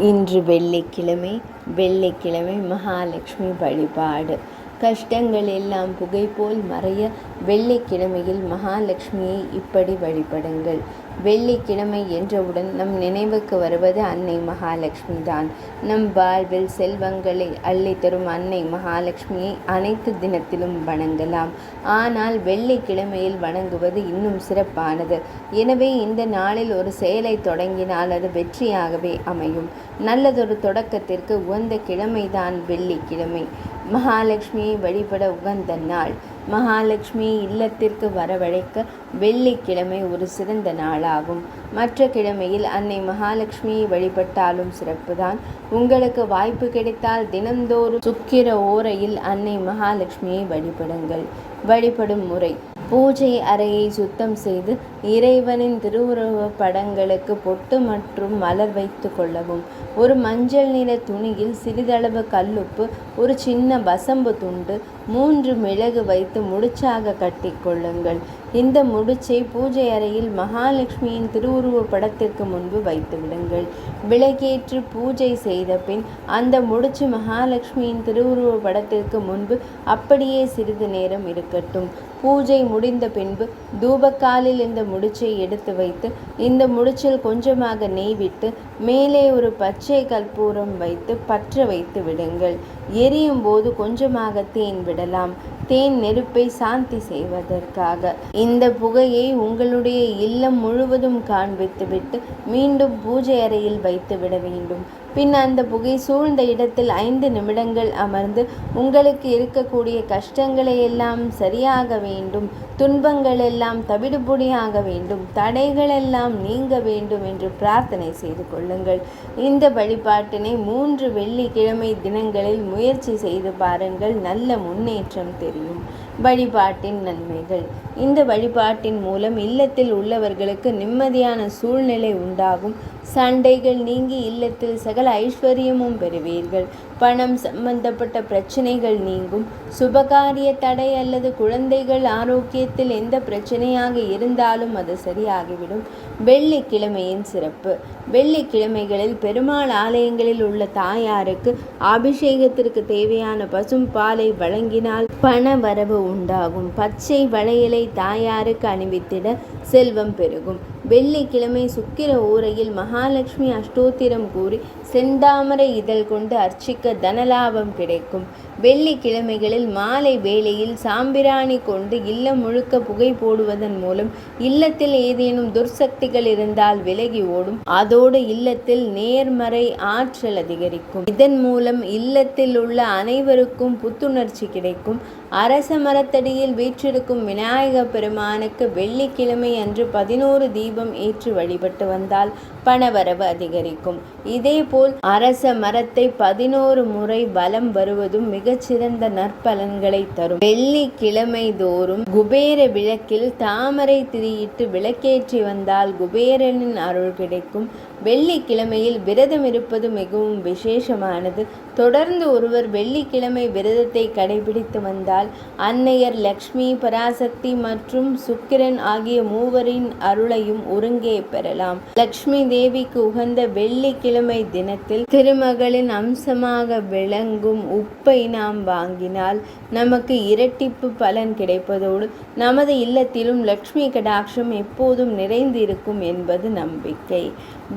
இன்று வெள்ளிக்கிழமை மகாலட்சுமி வழிபாடு. கஷ்டங்கள் எல்லாம் புகை போல் மறைய வெள்ளிக்கிழமையில் மகாலட்சுமியை இப்படி வழிபடுங்கள். வெள்ளிக்கிழமை என்றவுடன் நம் நினைவுக்கு வருவது அன்னை மகாலட்சுமி தான். நம் வாழ்வில் செல்வங்களை அள்ளித்தரும் அன்னை மகாலட்சுமியை அனைத்து தினத்திலும் வணங்கலாம். ஆனால் வெள்ளிக்கிழமையில் வணங்குவது இன்னும் சிறப்பானது. எனவே இந்த நாளில் ஒரு செயலை தொடங்கினால் அது வெற்றியாகவே அமையும். நல்லதொரு தொடக்கத்திற்கு உகந்த கிழமைதான் வெள்ளிக்கிழமை. மகாலட்சுமியை வழிபட உகந்த நாள். மகாலட்சுமியை இல்லத்திற்கு வரவழைக்க வெள்ளிக்கிழமை ஒரு சிறந்த நாளாகும். மற்ற கிழமையில் அன்னை மகாலட்சுமியை வழிபட்டாலும் சிறப்புதான். உங்களுக்கு வாய்ப்பு கிடைத்தால் தினந்தோறும் சுக்கிர ஓரையில் அன்னை மகாலட்சுமியை வழிபடுங்கள். வழிபடும் முறை: பூஜை அறையை சுத்தம் செய்து இறைவனின் திருவுருவ படங்களுக்கு பொட்டு மற்றும் மலர் வைத்து கொள்ளவும். ஒரு மஞ்சள் நிற துணியில் சிறிதளவு கல்லுப்பு, ஒரு சின்ன வசம்பு துண்டு, 3 மிளகு வைத்து முடிச்சாக கட்டி கொள்ளுங்கள். இந்த முடிச்சை பூஜை அறையில் மகாலட்சுமியின் திருவுருவ படத்திற்கு முன்பு வைத்து விடுங்கள். விளக்கேற்று பூஜை செய்த பின் அந்த முடிச்சு மகாலட்சுமியின் திருவுருவ படத்திற்கு முன்பு அப்படியே சிறிது நேரம் இருக்கட்டும். பூஜை முடிந்த பின்பு தூபக்காலில் இந்த முடிச்சை எடுத்து வைத்து இந்த முடிச்சில் கொஞ்சமாக நெய் விட்டு மேலே ஒரு பச்சை கற்பூரம் வைத்து பற்ற வைத்து விடுங்கள். எரியும் போது கொஞ்சமாக தேன் விடலாம். தேன் நெருப்பை சாந்தி செய்வதற்காக. இந்த புகையை உங்களுடைய இல்லம் முழுவதும் காண்பித்துவிட்டு மீண்டும் பூஜை அறையில் வைத்து விட வேண்டும். பின் அந்த புகை சூழ்ந்த இடத்தில் 5 நிமிடங்கள் அமர்ந்து உங்களுக்கு இருக்கக்கூடிய கஷ்டங்களை எல்லாம் சரியாக வேண்டும், துன்பங்கள் எல்லாம் தவிடுபொடியாக வேண்டும், தடைகள் எல்லாம் நீங்க வேண்டும் என்று பிரார்த்தனை செய்து கொள்ளுங்கள். இந்த வழிபாட்டினை 3 வெள்ளிக்கிழமை தினங்களில் முயற்சி செய்து பாருங்கள். நல்ல முன்னேற்றம் தெரியும். வழிபாட்டின் நன்மைகள்: இந்த வழிபாட்டின் மூலம் இல்லத்தில் உள்ளவர்களுக்கு நிம்மதியான சூழ்நிலை உண்டாகும். சண்டைகள் நீங்கி இல்லத்தில் சகல ஐஸ்வர்யமும் பெறுவீர்கள். பணம் சம்பந்தப்பட்ட பிரச்சனைகள் நீங்கும். சுபகாரிய தடை அல்லது குழந்தைகள் ஆரோக்கியத்தில் எந்த பிரச்சனையாக இருந்தாலும் அது சரியாகிவிடும். வெள்ளிக்கிழமையின் சிறப்பு: வெள்ளிக்கிழமைகளில் பெருமாள் ஆலயங்களில் உள்ள தாயாருக்கு அபிஷேகத்திற்கு தேவையான பசும் பாலை வழங்கினால் பண வரவு உண்டாகும். பச்சை வளையலை தாயாருக்கு அணிவித்திட செல்வம் பெருகும். வெள்ளிக்கிழமை சுக்கிர ஓரையில் மகாலட்சுமி அஷ்டோத்திரம் கூறி செந்தாமரை இதழ் கொண்டு அர்ச்சிக்க தனலாபம் கிடைக்கும். வெள்ளிக்கிழமைகளில் மாலை வேளையில் சாம்பிராணி கொண்டு இல்லம் முழுக்க புகை போடுவதன் மூலம் இல்லத்தில் ஏதேனும் துர்சக்திகள் இருந்தால் விலகி ஓடும். அதோடு இல்லத்தில் நேர்மறை ஆற்றல் அதிகரிக்கும். இதன் மூலம் இல்லத்தில் உள்ள அனைவருக்கும் புத்துணர்ச்சி கிடைக்கும். அரச மரத்தடியில் வீற்றிருக்கும் விநாயக பெருமானுக்கு வெள்ளிக்கிழமை அன்று 11 தீபம் ஏற்றி வழிபட்டு வந்தால் பணவரவு அதிகரிக்கும். இதேபோல் அரச மரத்தை 11 முறை வலம் வருவதும் மிகச்சிறந்த நற்பலன்களை தரும். வெள்ளிக்கிழமை தோறும் குபேர விளக்கில் தாமரை திரியிட்டு விளக்கேற்றி வந்தால் குபேரனின் அருள் கிடைக்கும். வெள்ளிக்கிழமையில் விரதம் இருப்பது மிகவும் விசேஷமானது. தொடர்ந்து ஒருவர் வெள்ளிக்கிழமை விரதத்தை கடைபிடித்து வந்தால் அன்னையர் லக்ஷ்மி, பராசக்தி மற்றும் சுக்கிரன் ஆகிய மூவரின் அருளையும் ஒருங்கே பெறலாம். லக்ஷ்மி தேவிக்கு உகந்த வெள்ளிக்கிழமை தினத்தில் திருமகளின் அம்சமாக விளங்கும் உப்பை நாம் வாங்கினால் நமக்கு இரட்டிப்பு பலன் கிடைப்பதோடு நமது இல்லத்திலும் லக்ஷ்மி கடாட்சம் எப்போதும் நிறைந்து இருக்கும் என்பது நம்பிக்கை.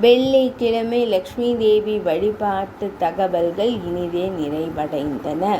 வெள்ளிக்கிழமை லக்ஷ்மி தேவி வழிபாட்டு தகவல்கள் இனிதே நிறைவடைந்தன.